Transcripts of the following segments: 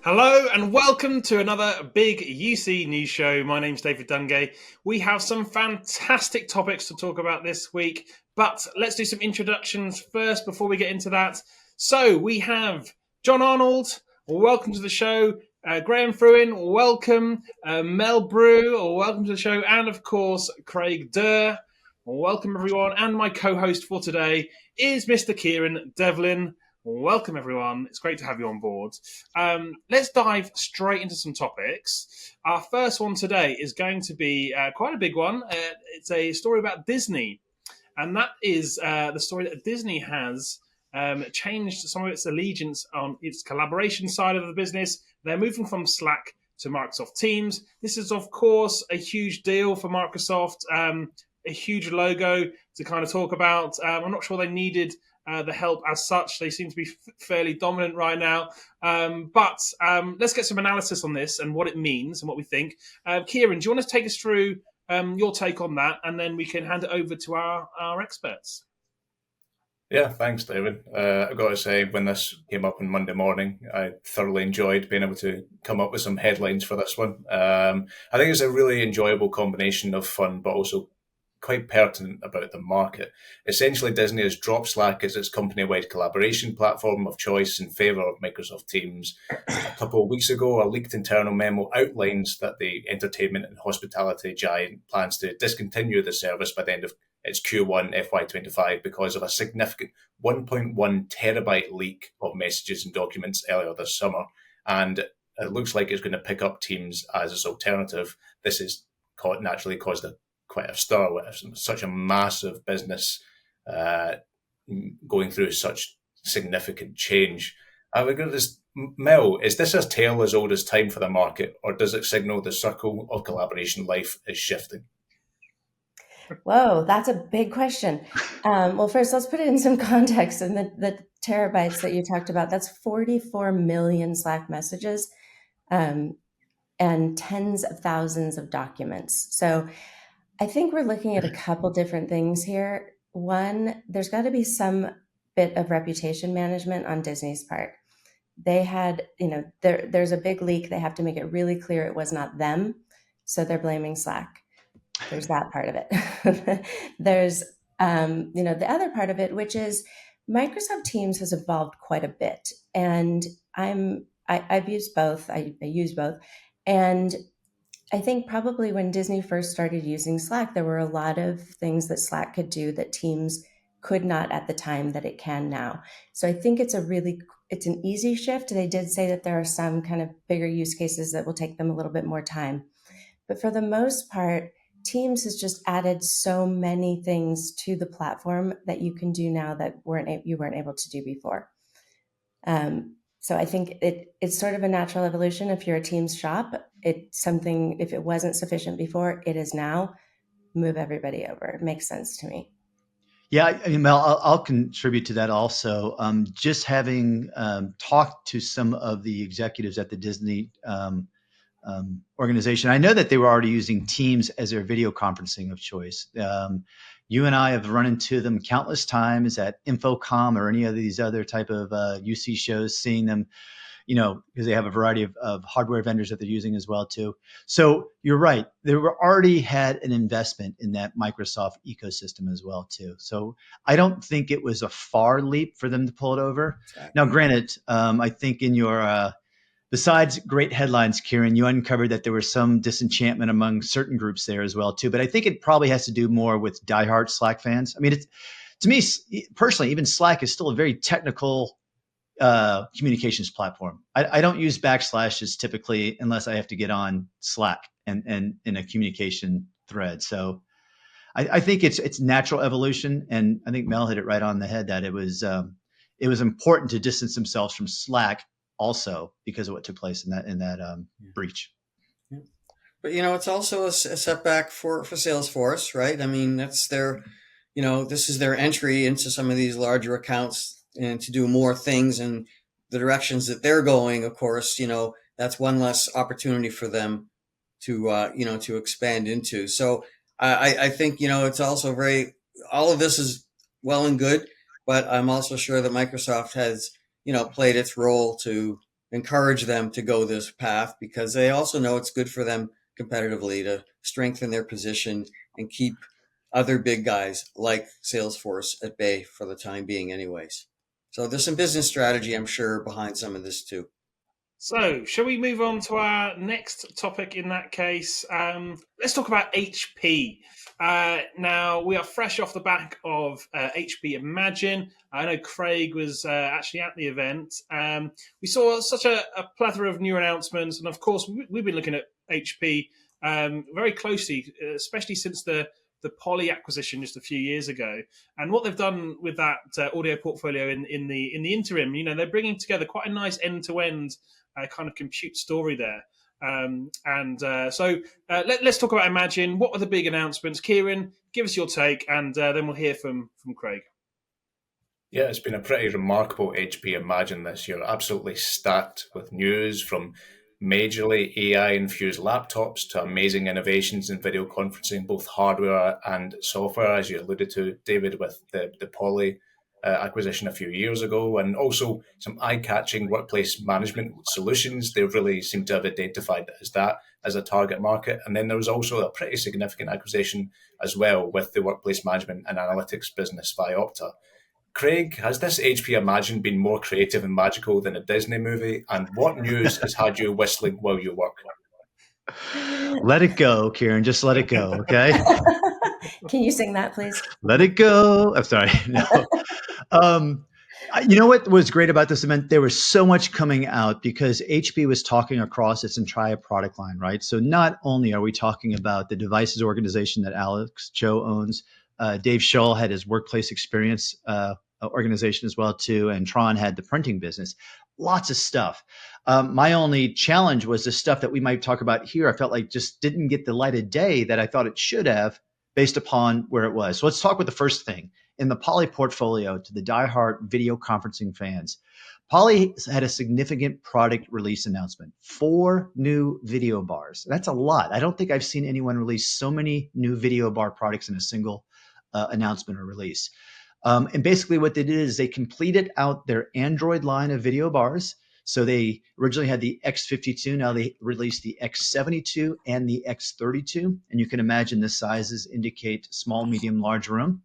Hello and welcome to another big UC news show. My name's David Dungay. We have some fantastic topics to talk about this week, but let's do some introductions first before we get into that. So we have John Arnold, welcome to the show. Graham Fruin, welcome. Mel Brew, welcome to the show. And of course, Craig Durr, welcome everyone. And my co-host for today is Mr. Kieran Devlin. Welcome, everyone. It's great to have you on board. Let's dive straight into some topics. Our first one today is going to be quite a big one. It's a story about Disney, and that is the story that Disney has changed some of its allegiance on its collaboration side of the business. They're moving from Slack to Microsoft Teams. This is, of course, a huge deal for Microsoft, a huge logo to kind of talk about. I'm not sure they needed the help as such. They seem to be fairly dominant right now. But let's get some analysis on this and what it means and what we think. Kieran, do you want to take us through your take on that, and then we can hand it over to our experts? Yeah, thanks, David. I've got to say, when this came up on Monday morning, I thoroughly enjoyed being able to come up with some headlines for this one. I think it's a really enjoyable combination of fun, but also quite pertinent about the market. Essentially, Disney has dropped Slack as its company-wide collaboration platform of choice in favor of Microsoft Teams. A couple of weeks ago, a leaked internal memo outlines that the entertainment and hospitality giant plans to discontinue the service by the end of its Q1 FY25 because of a significant 1.1 terabyte leak of messages and documents earlier this summer. And it looks like it's going to pick up Teams as its alternative. This has naturally caused quite a stir with such a massive business going through such significant change. I've got this, Mel, is this a tale as old as time for the market, or does it signal the circle of collaboration life is shifting? Whoa, that's a big question. Well, first, let's put it in some context. And the terabytes that you talked about, that's 44 million Slack messages and tens of thousands of documents. So I think we're looking at a couple different things here. One, there's got to be some bit of reputation management on Disney's part. They had, there's a big leak. They have to make it really clear it was not them. So they're blaming Slack. There's that part of it. There's, the other part of it, which is Microsoft Teams has evolved quite a bit. And I've used both. I use both. And I think probably when Disney first started using Slack, there were a lot of things that Slack could do that Teams could not at the time that it can now. So I think it's an easy shift. They did say that there are some kind of bigger use cases that will take them a little bit more time. But for the most part, Teams has just added so many things to the platform that you can do now that you weren't able to do before. So I think it's sort of a natural evolution. If you're a Teams shop, it's something, if it wasn't sufficient before, it is now. Move everybody over. It makes sense to me. Yeah, I mean, Mel, I'll contribute to that also. Just having talked to some of the executives at the Disney organization, I know that they were already using Teams as their video conferencing of choice. You and I have run into them countless times at InfoComm or any of these other type of UC shows, seeing them, because they have a variety of hardware vendors that they're using as well too. So you're right. They were already had an investment in that Microsoft ecosystem as well too. So I don't think it was a far leap for them to pull it over. Exactly. Now, granted, I think in your besides great headlines, Kieran, you uncovered that there was some disenchantment among certain groups there as well too. But I think it probably has to do more with diehard Slack fans. I mean, to me personally, even Slack is still a very technical communications platform. I don't use backslashes typically unless I have to get on Slack and in a communication thread. So I think it's natural evolution, and I think Mel hit it right on the head that it was important to distance themselves from Slack also because of what took place in that breach. Yeah. But it's also a setback for Salesforce, right? I mean, that's their, this is their entry into some of these larger accounts and to do more things and the directions that they're going. Of course, that's one less opportunity for them to to expand into. So I think it's also all of this is well and good, but I'm also sure that Microsoft has played its role to encourage them to go this path because they also know it's good for them competitively to strengthen their position and keep other big guys like Salesforce at bay for the time being anyways. So there's some business strategy, I'm sure, behind some of this too. So, shall we move on to our next topic in that case? Let's talk about HP. Now, we are fresh off the back of HP Imagine. I know Craig was actually at the event. We saw such a plethora of new announcements. And of course, we've been looking at HP very closely, especially since the Poly acquisition just a few years ago, and what they've done with that audio portfolio in the interim. You know, they're bringing together quite a nice end-to-end kind of compute story there. So let's talk about Imagine. What were the big announcements? Kieran, give us your take, and then we'll hear from Craig. Yeah, it's been a pretty remarkable HP Imagine this year. Absolutely stacked with news from majorly AI-infused laptops to amazing innovations in video conferencing, both hardware and software, as you alluded to, David, with the Poly acquisition a few years ago, and also some eye-catching workplace management solutions. They really seem to have identified that as a target market. And then there was also a pretty significant acquisition as well with the workplace management and analytics business by Vopta. Craig, has this HP Imagine been more creative and magical than a Disney movie? And what news has had you whistling while you work? Let it go, Kieran. Just let it go, okay? Can you sing that, please? Let it go. I'm sorry. No. You know what was great about this event? There was so much coming out because HP was talking across its entire product line, right? So not only are we talking about the devices organization that Alex Cho owns, Dave Shull had his workplace experience organization as well too, and Tron had the printing business. Lots of stuff. My only challenge was the stuff that we might talk about here. I felt like just didn't get the light of day that I thought it should have based upon where it was. So let's talk with the first thing. In the Poly portfolio, to the diehard video conferencing fans, Poly had a significant product release announcement. 4 new video bars. That's a lot. I don't think I've seen anyone release so many new video bar products in a single announcement or release. And basically what they did is they completed out their Android line of video bars. So they originally had the X52. Now they released the X72 and the X32. And you can imagine the sizes indicate small, medium, large room.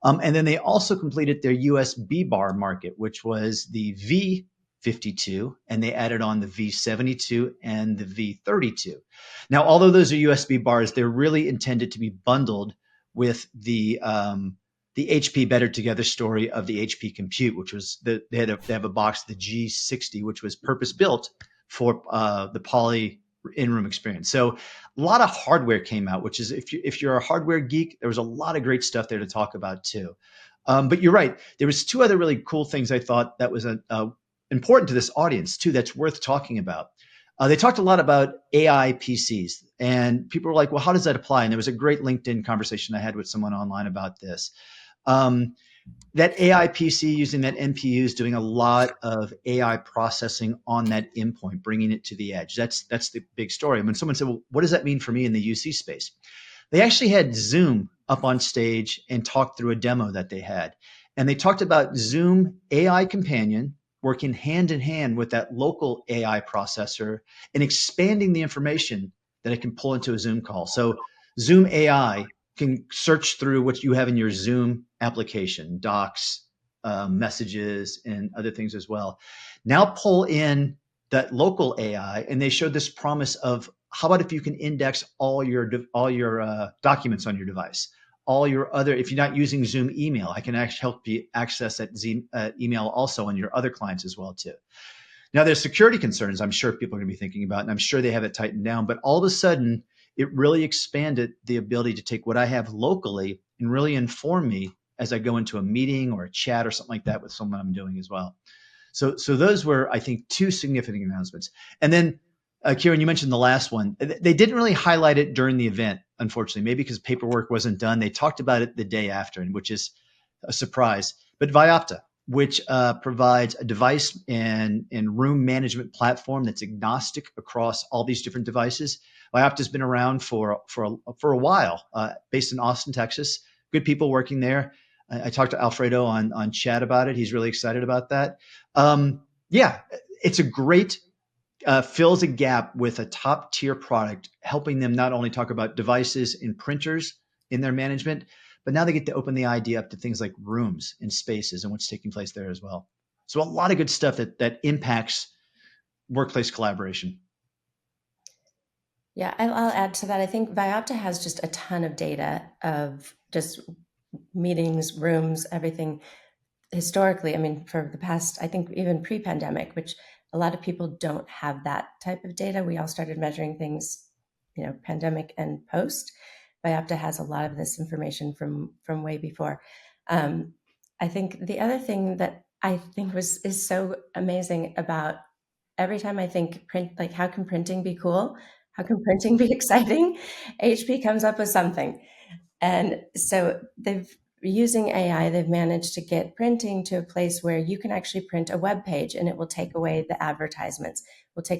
And then they also completed their USB bar market, which was the V52, and they added on the V72 and the V32. Now, although those are USB bars, they're really intended to be bundled with the HP Better Together story of the HP Compute, which was they have a box, the G60, which was purpose built for the Poly in-room experience. So a lot of hardware came out, which is if you're a hardware geek, there was a lot of great stuff there to talk about too. But you're right. There was 2 other really cool things I thought that was important to this audience too, that's worth talking about. They talked a lot about AI PCs, and people were like, well, how does that apply? And there was a great LinkedIn conversation I had with someone online about this. That AI PC using that NPU is doing a lot of AI processing on that endpoint, bringing it to the edge. That's the big story. And when someone said, well, what does that mean for me in the UC space? They actually had Zoom up on stage and talked through a demo that they had. And they talked about Zoom AI Companion working hand in hand with that local AI processor and expanding the information that it can pull into a Zoom call. So Zoom AI can search through what you have in your Zoom application, docs, messages, and other things as well. Now pull in that local AI, and they showed this promise of how about if you can index all your documents on your device, all your other, if you're not using Zoom email, I can actually help you access that email also on your other clients as well too. Now there's security concerns I'm sure people are going to be thinking about, and I'm sure they have it tightened down, but all of a sudden it really expanded the ability to take what I have locally and really inform me as I go into a meeting or a chat or something like that with someone I'm doing as well. So those were, I think, 2 significant announcements. And then, Kieran, you mentioned the last one. They didn't really highlight it during the event, unfortunately, maybe because paperwork wasn't done. They talked about it the day after, which is a surprise. But Vopta, which provides a device and room management platform that's agnostic across all these different devices. Vopta's been around for a while, based in Austin, Texas. Good people working there. I talked to Alfredo on chat about it. He's really excited about that. it's a great fills a gap with a top tier product, helping them not only talk about devices and printers in their management, but now they get to open the idea up to things like rooms and spaces and what's taking place there as well. So a lot of good stuff that impacts workplace collaboration. Yeah, I'll add to that. I think Vopta has just a ton of data of just meetings, rooms, everything historically. I mean, for the past, I think even pre-pandemic, which a lot of people don't have that type of data. We all started measuring things, pandemic and post. Vopta has a lot of this information from way before. I think the other thing that I think is so amazing about every time I think print, like how can printing be cool? How can printing be exciting? HP comes up with something. And so using AI, they've managed to get printing to a place where you can actually print a web page and it will take away the advertisements.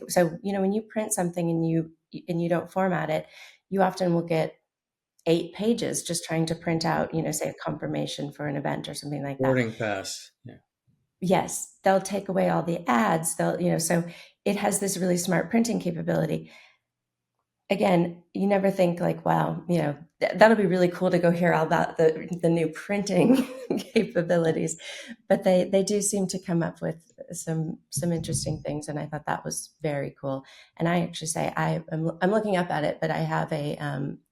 So when you print something and you don't format it, you often will get 8 pages just trying to print out, say a confirmation for an event or something like that. Boarding pass. Yeah. Yes, they'll take away all the ads. So it has this really smart printing capability. Again, you never think like, wow, that'll be really cool to go hear all about the new printing capabilities, but they do seem to come up with some interesting things, and I thought that was very cool. And I actually say I'm looking up at it, but I have a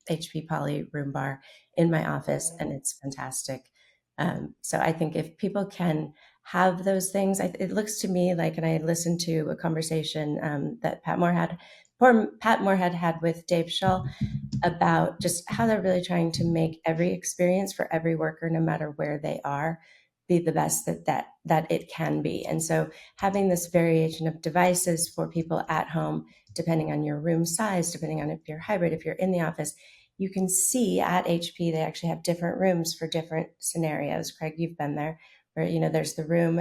HP Poly room bar in my office, and it's fantastic. So I think if people can have those things, it looks to me like, and I listened to a conversation that Pat Moorhead had with Dave Shull about just how they're really trying to make every experience for every worker, no matter where they are, be the best that it can be. And so having this variation of devices for people at home, depending on your room size, depending on if you're hybrid, if you're in the office, you can see at HP, they actually have different rooms for different scenarios. Craig, you've been there, where, there's the room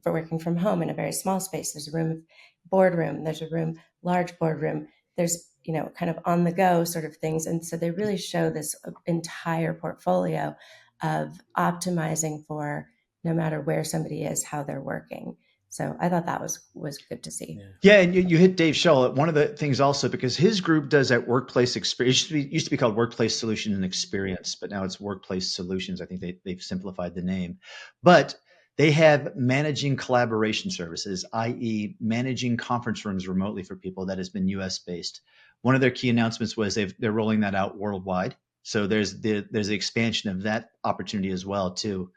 for working from home in a very small space. There's a room boardroom, there's a room, large boardroom, there's, kind of on the go sort of things. And so they really show this entire portfolio of optimizing for no matter where somebody is, how they're working. So I thought that was good to see. Yeah, and you hit Dave Shull. One of the things also, because his group does that workplace experience, used to be called Workplace Solution and Experience, but now it's Workplace Solutions. I think they've simplified the name. But they have managing collaboration services, i.e. managing conference rooms remotely for people that has been US based. One of their key announcements was they're rolling that out worldwide. So there's the expansion of that opportunity as well too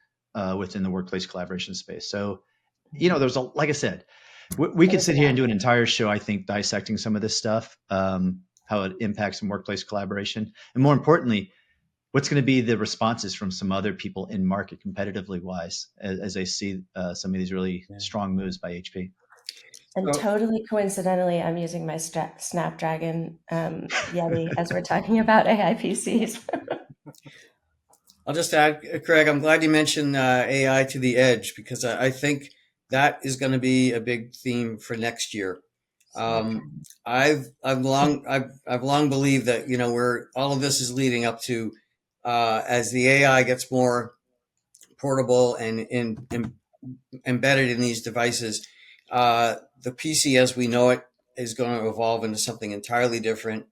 within the workplace collaboration space. So, there's like I said, we could sit here and do an entire show, I think, dissecting some of this stuff, how it impacts some workplace collaboration. And more importantly, what's going to be the responses from some other people in market competitively wise as they see some of these really strong moves by HP. And totally coincidentally, I'm using my Snapdragon Yeti as we're talking about AI PCs. I'll just add, Craig, I'm glad you mentioned AI to the edge, because I think that is going to be a big theme for next year. I've long believed that, where all of this is leading up to, as the AI gets more portable and embedded in these devices, the PC as we know it is going to evolve into something entirely different,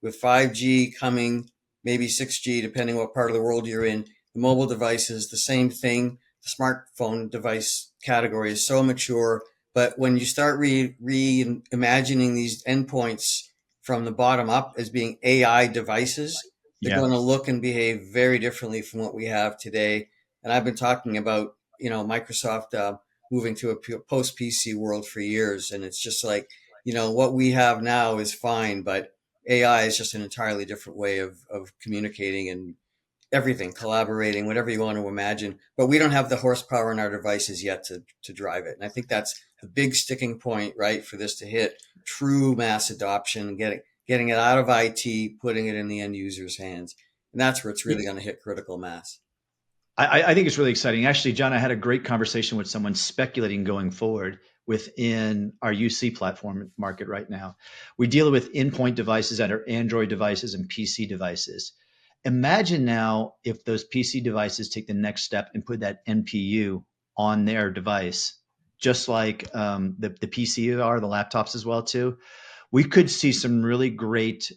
with 5G coming, maybe 6G, depending what part of the world you're in. The mobile devices, the same thing. The smartphone device category is so mature, but when you start reimagining these endpoints from the bottom up as being AI devices, they're going to look and behave very differently from what we have today. And I've been talking about, Microsoft moving to a post-PC world for years. And it's just like, what we have now is fine, but AI is just an entirely different way of communicating and everything, collaborating, whatever you want to imagine. But we don't have the horsepower in our devices yet to drive it. And I think that's the big sticking point, right, for this to hit true mass adoption, getting it out of IT, putting it in the end user's hands. And that's where it's really going to hit critical mass. I think it's really exciting. Actually, John, I had a great conversation with someone speculating going forward within our UC platform market right now. We deal with endpoint devices that are Android devices and PC devices. Imagine now if those PC devices take the next step and put that NPU on their device just like the PC are, the laptops as well too. We could see some really great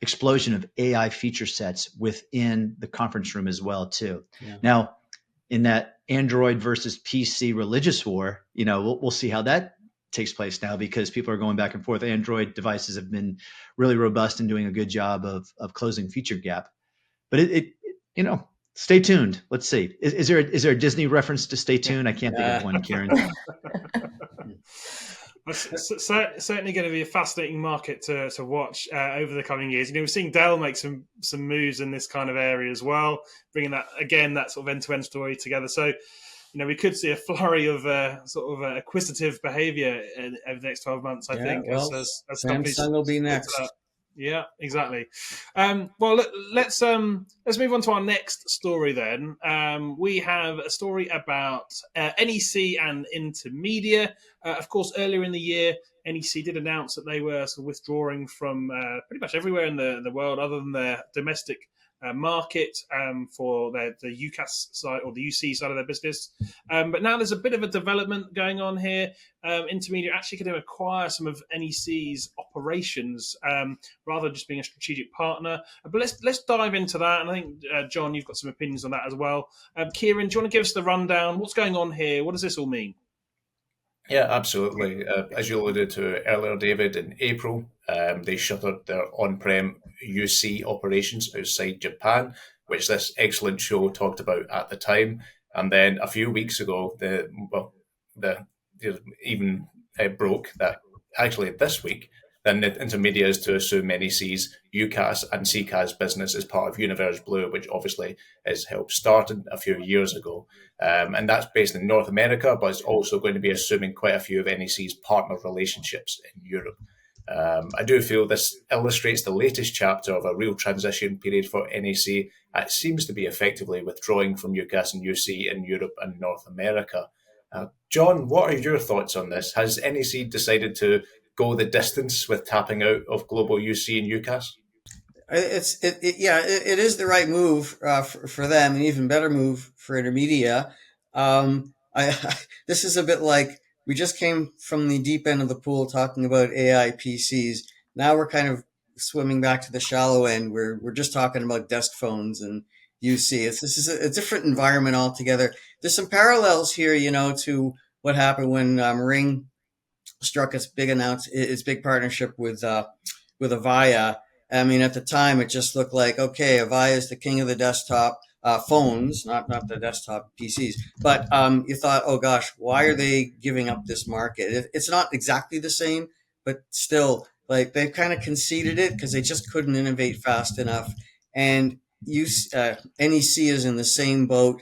explosion of AI feature sets within the conference room as well too. Yeah. Now, in that Android versus PC religious war, we'll see how that takes place now, because people are going back and forth. Android devices have been really robust and doing a good job of closing feature gap. But stay tuned. Let's see. Is there a Disney reference to stay tuned? I can't think of one, Kieran. Certainly going to be a fascinating market to watch over the coming years. We're seeing Dell make some moves in this kind of area as well, bringing that sort of end-to-end story together. So, we could see a flurry of sort of acquisitive behavior over the next 12 months, I think. Well, as Samsung will be next. Yeah, exactly. Well, let's move on to our next story then. We have a story about NEC and Intermedia. Of course, earlier in the year, NEC did announce that they were sort of withdrawing from pretty much everywhere in the world other than their domestic market for the UCaaS side or the UC side of their business. But now there's a bit of a development going on here. Intermedia actually going to acquire some of NEC's operations rather than just being a strategic partner. But let's dive into that. And I think, John, you've got some opinions on that as well. Kieran, do you want to give us the rundown? What's going on here? What does this all mean? Yeah, absolutely. As you alluded to earlier, David, in April, they shuttered their on-prem UC operations outside Japan, which this excellent show talked about at the time. And then a few weeks ago, even broke that actually this week, then Intermedia is to assume NEC's UCaaS and CCaaS business as part of Universe Blue, which obviously is helped started a few years ago. And that's based in North America, but it's also going to be assuming quite a few of NEC's partner relationships in Europe. I do feel this illustrates the latest chapter of a real transition period for NEC. It seems to be effectively withdrawing from UCaaS and UC in Europe and North America. John, what are your thoughts on this? Has NEC decided to go the distance with tapping out of global UC and UCaaS? It is the right move for them, an even better move for Intermedia. This is a bit like we just came from the deep end of the pool talking about AI PCs. Now we're kind of swimming back to the shallow end. We're just talking about desk phones and UC. This is a different environment altogether. There's some parallels here, to what happened when Ring struck its big partnership with Avaya. I mean, at the time, it just looked like, okay, Avaya is the king of the desktop phones, not the desktop PCs. But you thought, oh gosh, why are they giving up this market? It's not exactly the same, but still, like they've kind of conceded it because they just couldn't innovate fast enough. And NEC is in the same boat.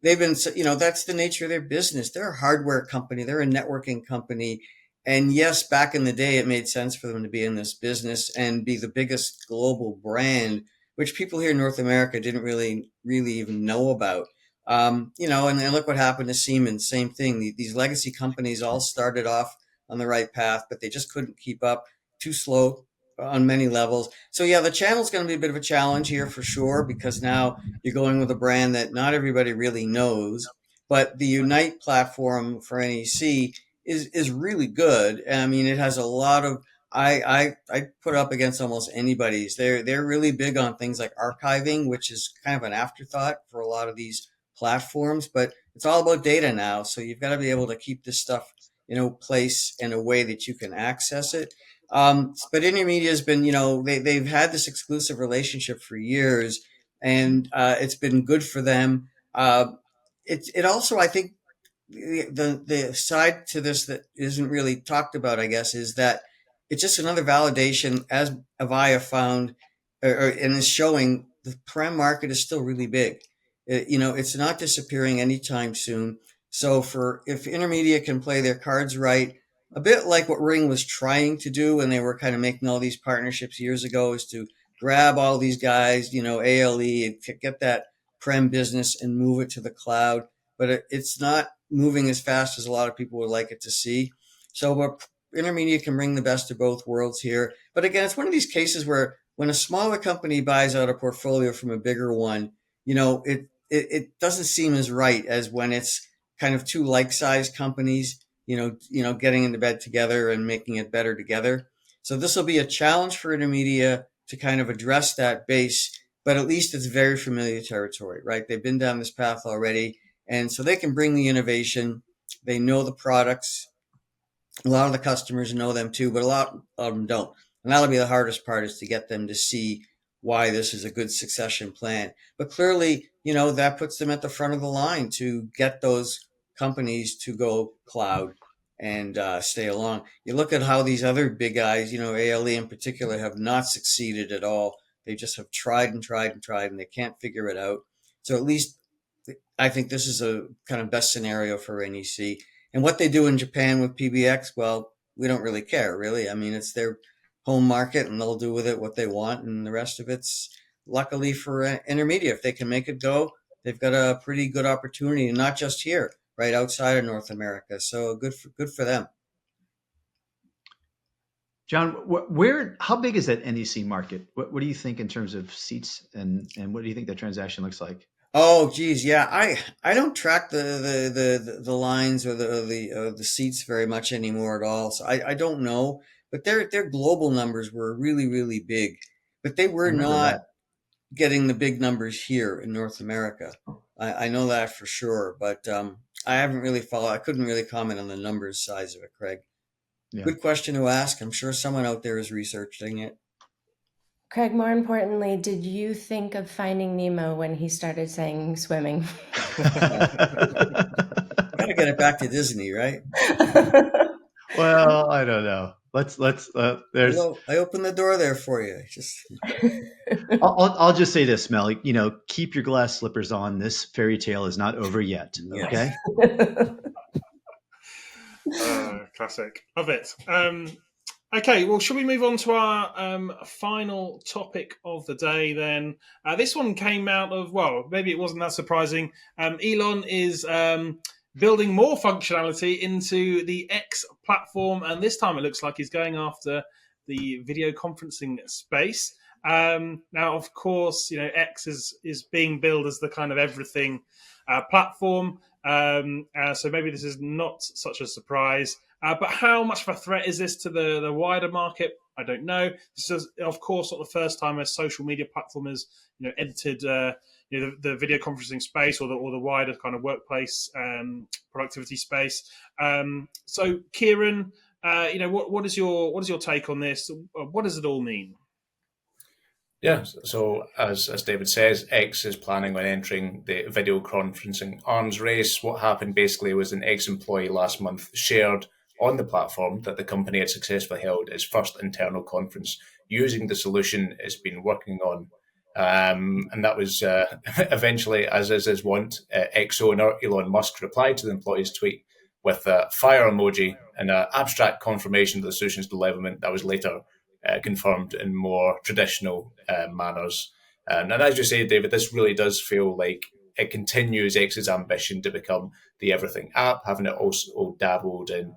They've been, that's the nature of their business. They're a hardware company. They're a networking company. And yes, back in the day, it made sense for them to be in this business and be the biggest global brand, which people here in North America didn't really even know about. And look what happened to Siemens. Same thing. These legacy companies all started off on the right path, but they just couldn't keep up. Too slow on many levels. So yeah, the channel's going to be a bit of a challenge here for sure, because now you're going with a brand that not everybody really knows, but the Unite platform for NEC is really good. I mean, it has a lot of, I put up against almost anybody's. They're really big on things like archiving, which is kind of an afterthought for a lot of these platforms, but it's all about data now. So you've got to be able to keep this stuff place in a way that you can access it. But Intermedia has been, they've had this exclusive relationship for years, and it's been good for them. It also, I think, the side to this that isn't really talked about, I guess, is that it's just another validation, as Avaya found, and is showing the prem market is still really big. It's not disappearing anytime soon. So if Intermedia can play their cards right, a bit like what Ring was trying to do when they were kind of making all these partnerships years ago, is to grab all these guys, ALE, and get that prem business and move it to the cloud. But it's not moving as fast as a lot of people would like it to see. So Intermedia can bring the best of both worlds here. But again, it's one of these cases where when a smaller company buys out a portfolio from a bigger one, it doesn't seem as right as when it's kind of two like-sized companies, getting into bed together and making it better together. So this will be a challenge for Intermedia to kind of address that base, but at least it's very familiar territory, right? They've been down this path already, and so they can bring the innovation. They know the products. A lot of the customers know them too, but a lot of them don't. And that'll be the hardest part, is to get them to see why this is a good succession plan. But clearly, that puts them at the front of the line to get those companies to go cloud and stay along. You look at how these other big guys, ALE in particular, have not succeeded at all. They just have tried and tried and tried, and they can't figure it out. So at least I think this is a kind of best scenario for NEC. And what they do in Japan with PBX, well, we don't really care, really. I mean, it's their home market, and they'll do with it what they want, and the rest of it's luckily for Intermedia. If they can make it go, they've got a pretty good opportunity, and not just here, right outside of North America. So good for them. John, how big is that NEC market? What do you think in terms of seats, and what do you think that transaction looks like? Oh, geez, yeah. I don't track the lines or the seats very much anymore at all. So I don't know, but their global numbers were really, really big, but they were not getting the big numbers here in North America. I know that for sure, but I haven't really followed. I couldn't really comment on the numbers size of it, Craig. Yeah. Good question to ask. I'm sure someone out there is researching it. Craig, more importantly, did you think of Finding Nemo when he started saying swimming? Gotta get it back to Disney, right? Well, I don't know. Let's there's. I opened the door there for you. I'll just say this, Mel. Keep your glass slippers on. This fairy tale is not over yet. Okay. Classic. Love it. Okay, well, shall we move on to our final topic of the day then? This one came out of, well, maybe it wasn't that surprising. Elon is building more functionality into the X platform, and this time it looks like he's going after the video conferencing space. Now, of course, X is being billed as the kind of everything platform, so maybe this is not such a surprise. But how much of a threat is this to the wider market? I don't know. This is, of course, not the first time a social media platform has entered the video conferencing space or the wider kind of workplace productivity space. So, Kieran, what is your take on this? What does it all mean? Yeah, so as David says, X is planning on entering the video conferencing arms race. What happened basically was an ex-employee last month shared on the platform that the company had successfully held its first internal conference using the solution it's been working on. And that was eventually, as is his wont, X-owner Elon Musk replied to the employee's tweet with a fire emoji and an abstract confirmation of the solution's development that was later confirmed in more traditional manners. And as you say, David, this really does feel like it continues X's ambition to become the everything app, having it also dabbled in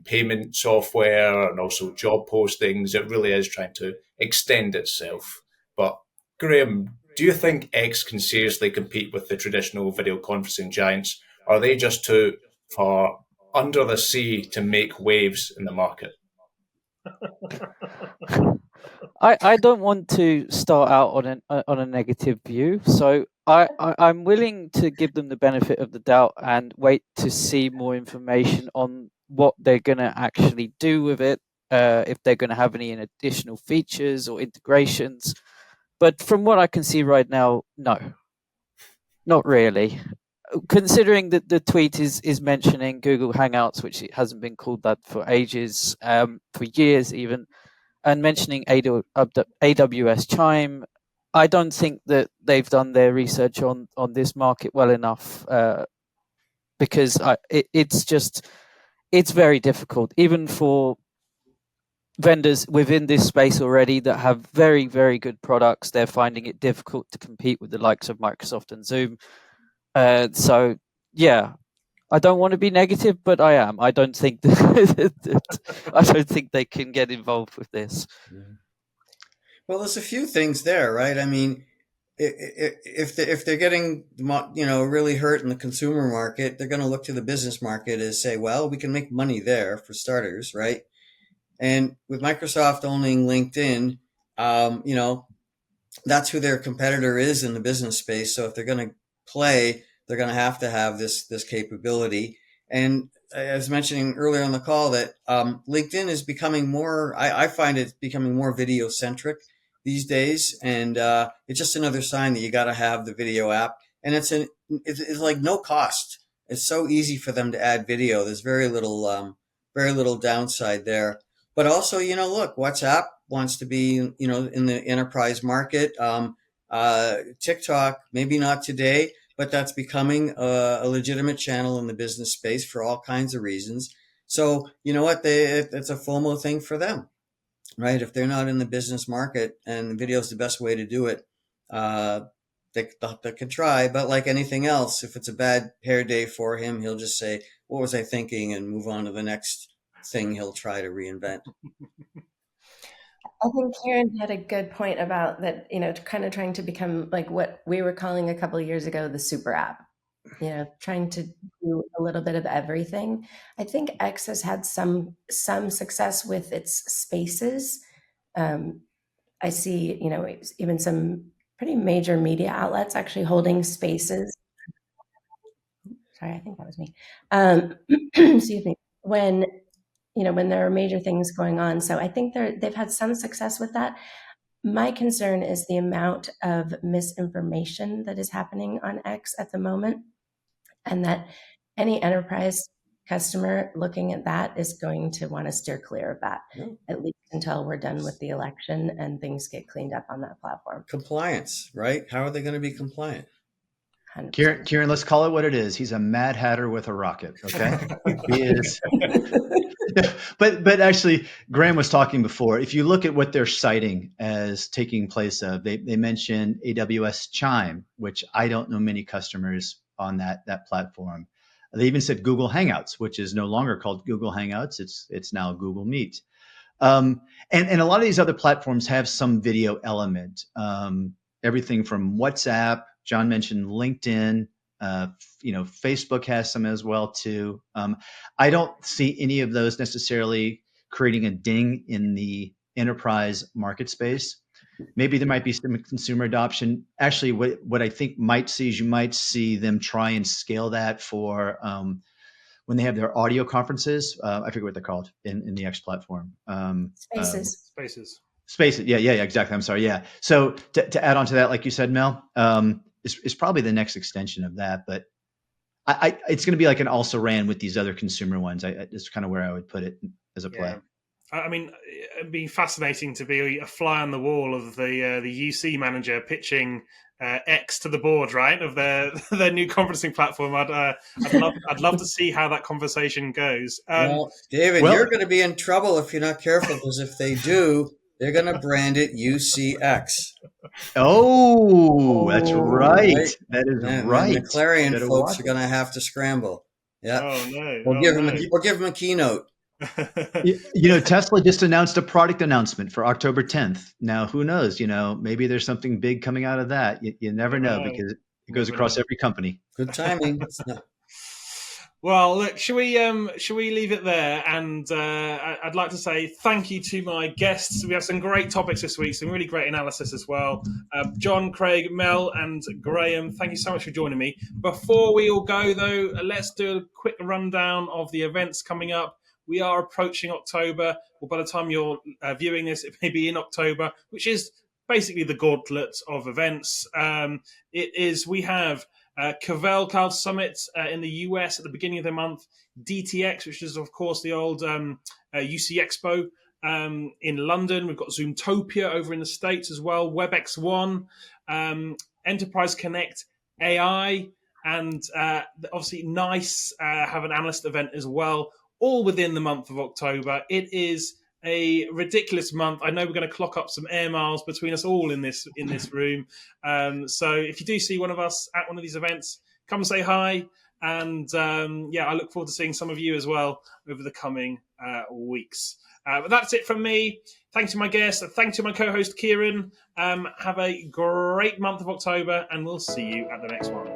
payment software and also job postings. It really is trying to extend itself. But Graham, do you think X can seriously compete with the traditional video conferencing giants? Or are they just too far under the sea to make waves in the market? I don't want to start out on a negative view, so I'm willing to give them the benefit of the doubt and wait to see more information on what they're going to actually do with it, if they're going to have any additional features or integrations. But from what I can see right now, no, not really. Considering that the tweet is mentioning Google Hangouts, which it hasn't been called that for ages, for years even, and mentioning AWS Chime, I don't think that they've done their research on this market well enough, because it's very difficult, even for vendors within this space already that have very, very good products. They're finding it difficult to compete with the likes of Microsoft and Zoom. So, yeah, I don't want to be negative, but I am. I don't think I don't think they can get involved with this. Well, there's a few things there, right? I mean, if they're getting really hurt in the consumer market, they're going to look to the business market and say, well, we can make money there for starters, right? And with Microsoft owning LinkedIn, that's who their competitor is in the business space. So if they're going to play, they're going to have this capability. And I was mentioning earlier on the call that LinkedIn is becoming more. I find it becoming more video centric these days, and it's just another sign that you got to have the video app. And it's like no cost. It's so easy for them to add video. There's very little downside there. But also, look, WhatsApp wants to be, in the enterprise market. TikTok, maybe not today, but that's becoming a legitimate channel in the business space for all kinds of reasons. So, you know what? It's a FOMO thing for them, right? If they're not in the business market and video is the best way to do it, they can try. But like anything else, if it's a bad hair day for him, he'll just say, what was I thinking? And move on to the next thing he'll try to reinvent. I think Kieran had a good point about that, kind of trying to become like what we were calling a couple of years ago, the super app, trying to do a little bit of everything. I think X has had some success with its spaces. I see, even some pretty major media outlets actually holding spaces. Sorry, I think that was me. Excuse me. When there are major things going on. So I think they've had some success with that. My concern is the amount of misinformation that is happening on X at the moment, and that any enterprise customer looking at that is going to want to steer clear of that, at least until we're done with the election and things get cleaned up on that platform. Compliance, right? How are they going to be compliant? 100%. Kieran, let's call it what it is. He's a Mad Hatter with a rocket. Okay, he is. But actually, Graham was talking before. If you look at what they're citing as taking place of, they mentioned AWS Chime, which I don't know many customers on that platform. They even said Google Hangouts, which is no longer called Google Hangouts. It's now Google Meet. And a lot of these other platforms have some video element. Everything from WhatsApp. John mentioned LinkedIn. Facebook has some as well too. I don't see any of those necessarily creating a ding in the enterprise market space. Maybe there might be some consumer adoption. Actually, what I think might see is you might see them try and scale that for when they have their audio conferences. I forget what they're called in the X platform. Spaces. Yeah, exactly. I'm sorry. Yeah. So to add on to that, like you said, Mel, is probably the next extension of that. But it's going to be like an also ran with these other consumer ones. It's kind of where I would put it as a play. Yeah. I mean, it'd be fascinating to be a fly on the wall of the UC manager pitching X to the board, right, of their new conferencing platform. I'd love to see how that conversation goes. Well, David, you're going to be in trouble if you're not careful, because if they do, they're going to brand it UCX. Oh, that's right. That is right. And the Clarion folks are going to have to scramble. Yeah. Oh no. We'll give them a keynote. Tesla just announced a product announcement for October 10th. Now, who knows? Maybe there's something big coming out of that. You never know, because it goes across every company. Good timing. Well, look, should we leave it there? And I'd like to say thank you to my guests. We have some great topics this week, some really great analysis as well. John, Craig, Mel, and Graham, thank you so much for joining me. Before we all go, though, let's do a quick rundown of the events coming up. We are approaching October. Well, by the time you're viewing this, it may be in October, which is basically the gauntlet of events. We have Cavell Cloud Summit in the US at the beginning of the month, DTX, which is, of course, the old UC Expo in London. We've got Zoomtopia over in the States as well, WebEx1, Enterprise Connect AI, and obviously NICE have an analyst event as well, all within the month of October. It is a ridiculous month. I know we're going to clock up some air miles between us all in this room. So if you do see one of us at one of these events, come say hi. And I look forward to seeing some of you as well over the coming weeks. But that's it from me. Thanks to my guest. Thanks to my co-host, Kieran. Have a great month of October, and we'll see you at the next one.